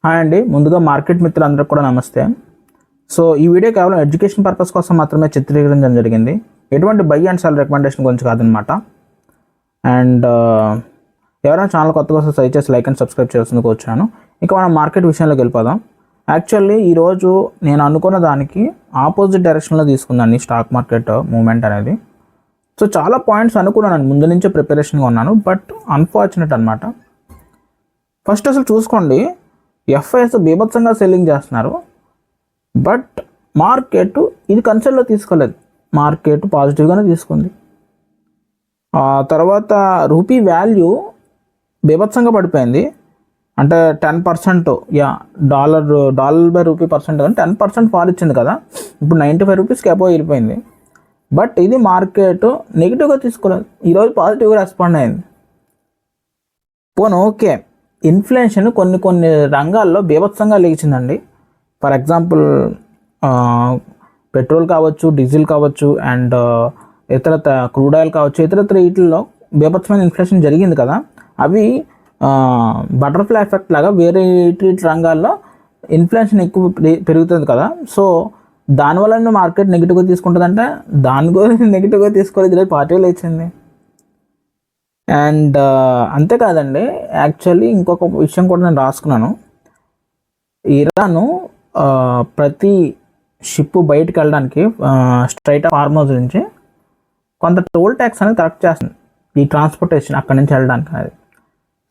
Hi అండి, ముందుగా market మిత్రులందరికీ కూడా నమస్తే. సో ఈ వీడియో కేవలం ఎడ్యుకేషన్ పర్పస్ కోసం మాత్రమే చిత్రీకరించడం జరిగింది. ఎటువంటి బై అండ్ సెల్ రికమెండేషన్ గురించి కాదనమాట. అండ్ ఎవరైనా ఛానల్ కొత్తగా వస్తే దయచేసి లైక్ అండ్ సబ్స్క్రైబ్ చేయాల్సింది కోరుచున్నాను. ఇక మనం మార్కెట్ విషయంలోకి వెళ్ళిపోదాం. యాక్చువల్లీ ఈరోజు నేను అనుకున్న దానికి ఆపోజిట్ డైరెక్షన్లో తీసుకుందాన్ని స్టాక్ మార్కెట్ మూవ్మెంట్ అనేది. సో చాలా పాయింట్స్ అనుకున్నాను, ముందు నుంచే ప్రిపరేషన్గా ఉన్నాను, బట్ అన్ఫార్చునేట్ అనమాట. ఫస్ట్ అసలు చూసుకోండి, ఎఫ్ఐఎస్ బీభత్సంగా సెల్లింగ్ చేస్తున్నారు, బట్ మార్కెట్ ఇది కన్సర్న్లో తీసుకోలేదు, మార్కెట్ పాజిటివ్గానే తీసుకుంది. తర్వాత రూపీ వాల్యూ బీభత్సంగా పడిపోయింది, అంటే 10%, డాలర్ బై రూపీ పర్సెంట్ కానీ 10% ఫాల్ ఇచ్చింది కదా, ఇప్పుడు 95 రూపీస్కి అబోవ్ వెళ్ళిపోయింది. బట్ ఇది మార్కెట్ నెగిటివ్గా తీసుకోలేదు, ఈరోజు పాజిటివ్గా రెస్పాండ్ అయింది. పోను ఓకే, ఇన్ఫ్లేషన్ కొన్ని రంగాల్లో బీభత్సంగా లేచిందండి. ఫర్ ఎగ్జాంపుల్ పెట్రోల్ కావచ్చు, డీజిల్ కావచ్చు, అండ్ ఇతరత్ర క్రూడ్ ఆయిల్ కావచ్చు, ఇతరత్ర వీటిల్లో బీభత్సమైన ఇన్ఫ్లేషన్ జరిగింది కదా. అవి బటర్ఫ్లై ఎఫెక్ట్ లాగా వేరే ఇటు రంగాల్లో ఇన్ఫ్లేషన్ ఎక్కువ పెరుగుతుంది కదా. సో దానివల్ల మార్కెట్ నెగిటివ్గా తీసుకుంటుందంటే దాని గురించి నెగిటివ్గా తీసుకోలేదు, ఈరోజు పాజిటివ్ లేచింది. అండ్ అంతేకాదండి, యాక్చువల్లీ ఇంకొక విషయం కూడా నేను రాసుకున్నాను. ఇరాను ప్రతి షిప్ బయటకు వెళ్ళడానికి స్ట్రైట్ హార్మోజ్ నుంచి కొంత టోల్ ట్యాక్స్ అనేది కరెక్ట్ చేస్తుంది, ఈ ట్రాన్స్పోర్టేషన్ అక్కడి నుంచి వెళ్ళడానికి అనేది.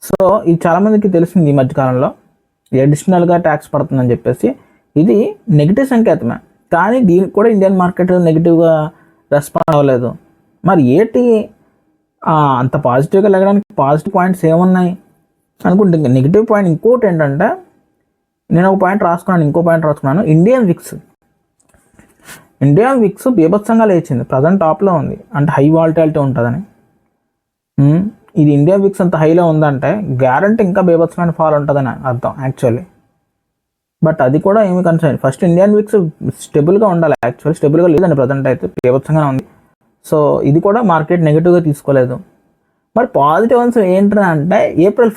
సో ఇది చాలామందికి తెలిసింది ఈ మధ్యకాలంలో, అడిషనల్గా ట్యాక్స్ పడుతుందని చెప్పేసి. ఇది నెగిటివ్ సంకేతమే, కానీ దీనికి కూడా ఇండియన్ మార్కెట్ నెగిటివ్గా రెస్పాండ్ అవ్వలేదు. మరి ఏంటి అంత పాజిటివ్గా లెగడానికి పాజిటివ్ పాయింట్స్ ఏమున్నాయి అనుకుంటే, ఇంకా నెగిటివ్ పాయింట్ ఇంకోటి ఏంటంటే, నేను ఒక పాయింట్ రాసుకున్నాను, ఇంకో పాయింట్ రాసుకున్నాను. ఇండియన్ విక్స్ బీభత్సంగా లేచింది, ప్రజెంట్ టాప్లో ఉంది, అంటే హై వాలిటాలిటీ ఉంటుందని. ఇది ఇండియా విక్స్ అంత హైలో ఉందంటే గ్యారంటీ ఇంకా బీభత్సమైన ఫాల్ ఉంటుందని అర్థం యాక్చువల్లీ. బట్ అది కూడా ఏమి కన్సర్న్, ఫస్ట్ ఇండియన్ విక్స్ స్టేబుల్గా ఉండాలి. యాక్చువల్లీ స్టేబుల్గా లేదండి, ప్రజెంట్ అయితే బీభత్సంగానే ఉంది. సో ఇది కూడా మార్కెట్ నెగిటివ్గా తీసుకోలేదు. మరి పాజిటివ్ అంశం ఏంటంటే April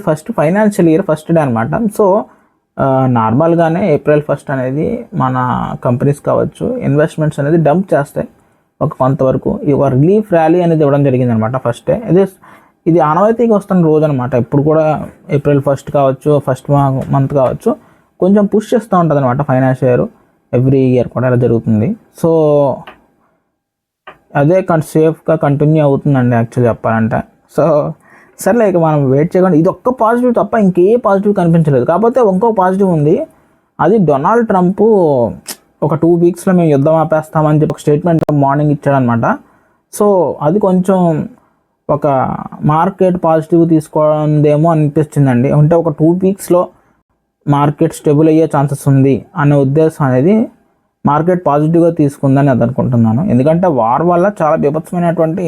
first financial year first day అనమాట. సో నార్మల్గానే ఏప్రిల్ 1 అనేది మన కంపెనీస్ కావచ్చు, ఇన్వెస్ట్మెంట్స్ అనేది డంప్ చేస్తాయి ఒక కొంతవరకు. ఒక రిలీఫ్ ర్యాలీ అనేది ఇవ్వడం జరిగింది అనమాట ఫస్ట్ డే. ఇది ఆనవాయితీగా వస్తున్న రోజు అనమాట. ఇప్పుడు కూడా ఏప్రిల్ 1 కావచ్చు, ఫస్ట్ మంత్ కావచ్చు, కొంచెం పుష్ చేస్తూ ఉంటుంది అనమాట ఫైనాన్షియల్ ఇయర్. ఎవ్రీ ఇయర్ కూడా ఇలా జరుగుతుంది. సో అదే సేఫ్గా కంటిన్యూ అవుతుందండి యాక్చువల్లీ చెప్పాలంటే. సో సర్లే, ఇక మనం వెయిట్ చేయకుండా, ఇది ఒక్క పాజిటివ్ తప్ప ఇంకే పాజిటివ్ కనిపించలేదు. కాకపోతే ఇంకో పాజిటివ్ ఉంది, అది డొనాల్డ్ ట్రంప్ ఒక 2 వీక్స్లో మేము యుద్ధం ఆపేస్తామని చెప్పి ఒక స్టేట్మెంట్ మార్నింగ్ ఇచ్చాడనమాట. సో అది కొంచెం ఒక మార్కెట్ పాజిటివ్ తీసుకోవడమేమో అనిపిస్తుందండి. అంటే ఒక 2 వీక్స్లో మార్కెట్ స్టేబుల్ అయ్యే ఛాన్సెస్ ఉంది అనే ఉద్దేశం అనేది మార్కెట్ పాజిటివ్గా తీసుకుందని అది అనుకుంటున్నాను. ఎందుకంటే వార్ వల్ల చాలా బీభత్సమైనటువంటి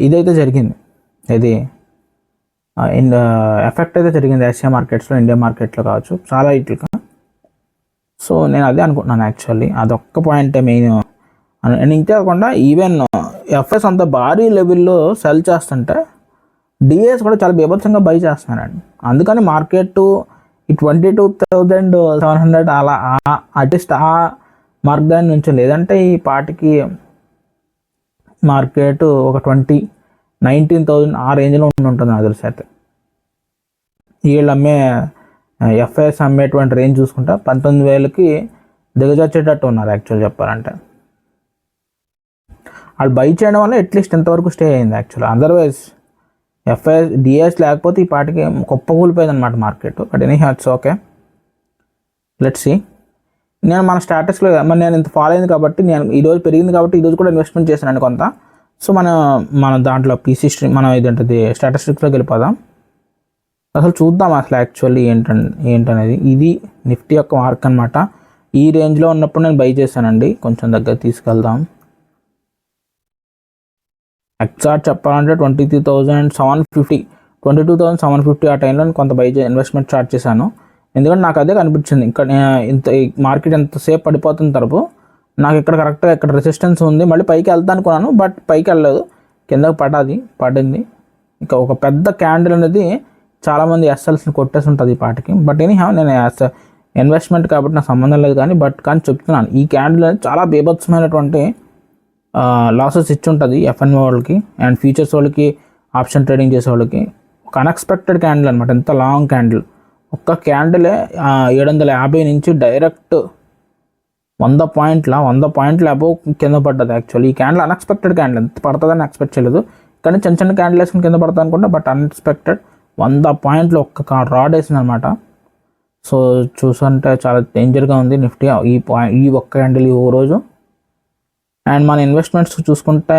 ఇదైతే జరిగింది, ఇది ఎఫెక్ట్ అయితే జరిగింది ఏషియా మార్కెట్స్లో, ఇండియా మార్కెట్లో కావచ్చు, చాలా ఇట్లుగా. సో నేను అదే అనుకుంటున్నాను యాక్చువల్లీ, అదొక్క పాయింటే మెయిన్. ఇంతే కాకుండా ఈవెన్ ఎఫ్ఎస్ అంత భారీ లెవెల్లో సెల్ చేస్తుంటే డిఎస్ కూడా చాలా బీభత్సంగా బై చేస్తున్నారండి. అందుకని మార్కెట్ 22,700 అలా అట్లీస్ట్ ఆ మార్క్ దాని నుంచి, లేదంటే ఈ పాటికి మార్కెట్ ఒక 19,000 ఆ రేంజ్లో ఉంటుంది నాకు తెలిసి. అయితే వీళ్ళు ఎఫ్ఐఎస్ అమ్మేటువంటి రేంజ్ చూసుకుంటే 19,000కి దిగజొచ్చేటట్టు ఉన్నారు యాక్చువల్ చెప్పాలంటే. వాళ్ళు బై చేయడం వల్ల అట్లీస్ట్ ఎంతవరకు స్టే అయింది యాక్చువల్. అదర్వైజ్ ఎఫ్ఐఎస్ డిఎస్ లేకపోతే ఈ పాటికి గొప్ప కూలిపోయింది అనమాట మార్కెట్. బట్ ఎనీ హ్యాట్స్ ఓకే, లెట్స్ సీ. నేను మన స్టాటస్లో నేను ఇంత ఫాలో అయింది కాబట్టి, నేను ఈరోజు పెరిగింది కాబట్టి ఈరోజు కూడా ఇన్వెస్ట్మెంట్ చేశానండి కొంత. సో మన దాంట్లో పీసీ స్ట్రీమ్ మనం ఇదేంటది స్టాటిస్టిక్స్లోకి వెళ్ళిపోదాం. అసలు చూద్దాం అసలు యాక్చువల్లీ ఏంటనేది. ఇది నిఫ్టీ యొక్క మార్క్ అనమాట. ఈ రేంజ్లో ఉన్నప్పుడు నేను బై చేశానండి, కొంచెం దగ్గర తీసుకెళ్దాం. ఎగ్జాక్ట్ చెప్పాలంటే 22,750 ఆ టైంలో కొంత ఇన్వెస్ట్మెంట్ స్టార్ట్ చేశాను. ఎందుకంటే నాకు అదే కనిపించింది, ఇక్కడ ఇంత మార్కెట్ ఎంతసేపు పడిపోతున్న తరపు నాకు ఇక్కడ కరెక్ట్గా ఇక్కడ రెసిస్టెన్స్ ఉంది, మళ్ళీ పైకి వెళ్తా అనుకున్నాను, బట్ పైకి వెళ్ళలేదు, కిందకి పడింది. ఇక ఒక పెద్ద క్యాండిల్ అనేది చాలామంది ఎస్ఎల్స్ని కొట్టేసి ఉంటుంది ఈ పాటికి. బట్ ఎనీహౌ నేను ఇన్వెస్ట్మెంట్ కాబట్టి నాకు సంబంధం లేదు కానీ చెప్తున్నాను, ఈ క్యాండిల్ అనేది చాలా బీభత్సమైనటువంటి లాసెస్ ఇచ్చి ఉంటుంది ఎఫ్ఎన్ఓ వాళ్ళకి అండ్ ఫ్యూచర్స్ వాళ్ళకి, ఆప్షన్ ట్రేడింగ్ చేసే వాళ్ళకి. ఒక అన్ఎక్స్పెక్టెడ్ క్యాండిల్ అనమాట, ఎంత లాంగ్ క్యాండిల్. ఒక్క క్యాండిలే 750 నుంచి డైరెక్ట్ 100 పాయింట్ల అబోవ్ కింద పడ్డది. యాక్చువల్లీ ఈ క్యాండిల్ అన్ఎక్స్పెక్టెడ్ క్యాండిల్, ఎంత పడుతుందని ఎక్స్పెక్ట్ చేయలేదు. కానీ చిన్న క్యాండిల్ వేసుకుని కింద పడతా అనుకుంటా, బట్ అన్ఎక్స్పెక్టెడ్ 100 పాయింట్లు ఒక్క రాడ్ వేసింది అనమాట. సో చూసుంటే చాలా డేంజర్గా ఉంది నిఫ్టీ ఈ ఒక్క క్యాండిల్ ఈ రోజు. అండ్ మన ఇన్వెస్ట్మెంట్స్ చూసుకుంటే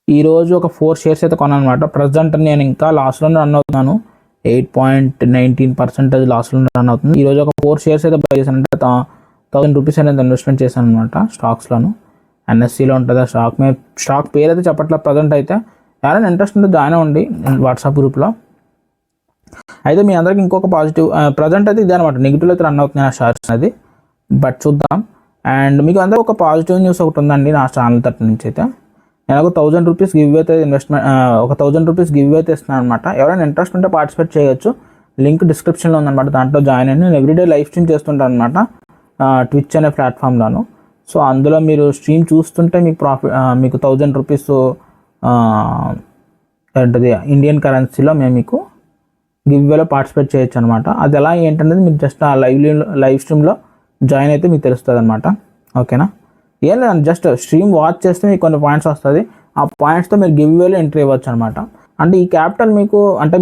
ఈరోజు ఒక 4 షేర్స్ అయితే కొన్నాను అనమాట. ప్రజెంట్ నేను ఇంకా లాస్లోనే రన్ అవుతున్నాను, 8.19% లాస్లో రన్ అవుతుంది. ఈరోజు ఒక 4 షేర్స్ అయితే బై చేశాను, అంటే 1000 రూపీస్ అనేది ఇన్వెస్ట్మెంట్ చేశాను అనమాట స్టాక్స్లోను. ఎన్ఎస్సిలో ఉంటుంది ఆ స్టాక్ పేరు అయితే చెప్పట్లేదు ప్రజెంట్ అయితే. ఎవరైనా ఇంట్రెస్ట్ ఉంటే జాయిన్ అవ్వండి వాట్సాప్ గ్రూప్లో. అయితే మీ అందరికి ఇంకొక పాజిటివ్, ప్రజెంట్ అయితే ఇదే అనమాట, నెగిటివ్ అయితే రన్ అవుతుంది ఆ షేర్స్ అనేది, బట్ చూద్దాం. అండ్ మీకు అందరూ ఒక పాజిటివ్ న్యూస్ ఒకటి ఉందండి నా ఛానల్ తరఫు నుంచి అయితే. నేను ఒక 1000 రూపీస్ గివ్ అయితే ఒక 1000 రూపీస్ గివ్ అయితే ఇస్తున్నాను అనమాట. ఎవరైనా ఇంట్రెస్ట్ ఉంటే పార్టిసిపేట్ చేయొచ్చు, లింక్ డిస్క్రిప్షన్లో ఉందన్నమాట, దాంట్లో జాయిన్ అయ్యి. నేను ఎవ్రీడే లైవ్ స్ట్రీమ్ చేస్తుంటాను అనమాట ట్విచ్ అనే ప్లాట్ఫామ్లోను. సో అందులో మీరు స్ట్రీమ్ చూస్తుంటే మీకు 1000 రూపీస్ ఏంటది ఇండియన్ కరెన్సీలో మేము మీకు గివ్వేలో పార్టిసిపేట్ చేయొచ్చు అనమాట. అది ఎలా ఏంటనేది మీరు జస్ట్ ఆ లైవ్ స్ట్రీమ్లో జాయిన్ అయితే మీకు తెలుస్తుంది అనమాట. ఓకేనా, ఏం లేదండి, జస్ట్ స్ట్రీమ్ వాచ్ చేస్తే మీకు కొన్ని పాయింట్స్ వస్తుంది. ఆ పాయింట్స్తో మీరు గివ్వేలో ఎంట్రీ ఇవ్వచ్చు అనమాట. అంటే ఈ క్యాపిటల్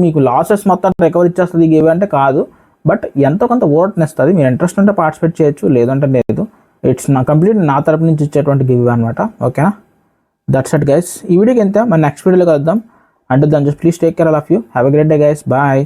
మీకు లాసెస్ మొత్తం రికవర్ ఇచ్చేస్తుంది గివ్ అంటే కాదు, బట్ ఎంతో కొంత ఓట్నిస్తుంది. మీరు ఇంట్రెస్ట్ ఉంటే పార్టిసిపేట్ చేయొచ్చు, లేదంటే లేదు. ఇట్స్ కంప్లీట్ నా తరపు నుంచి ఇచ్చేటువంటి గివ్ అనమాట. ఓకేనా, దట్స్ ఇట్ గైస్. ఈ వీడియోకి ఎంత మన నెక్స్ట్ వీడియోలో కలుద్దాం. అంటే దాని just please take care all of you. Have a great day guys, bye.